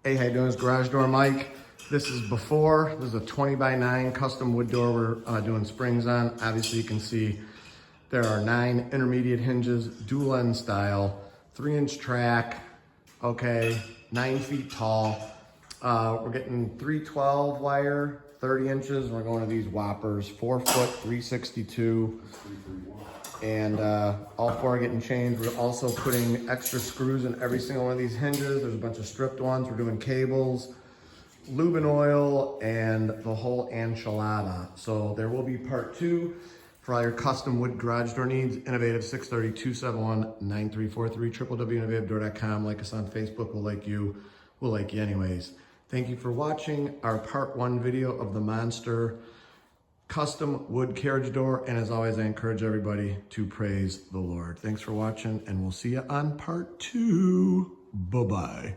Hey, how you doing? It's Garage Door Mike. This is before. This is a 20 by 9 custom wood door we're doing springs on. Obviously you can see there are 9 intermediate hinges, dual end style, 3-inch track, okay, 9 feet tall. We're getting 312 wire, 30 inches. We're going to these whoppers, 4 foot, 362. And all 4 are getting changed. We're also putting extra screws in every single one of these hinges. There's a bunch of stripped ones. We're doing cables, lube and oil, and the whole enchilada. So there will be part 2 for all your custom wood garage door needs. Innovative 630-271-9343, www.innovativedoor.com. Like us on Facebook. We'll like you. We'll like you anyways. Thank you for watching our part 1 video of the Monster custom wood carriage door. And as always, I encourage everybody to praise the Lord. Thanks for watching, and we'll see you on part 2. Bye-bye.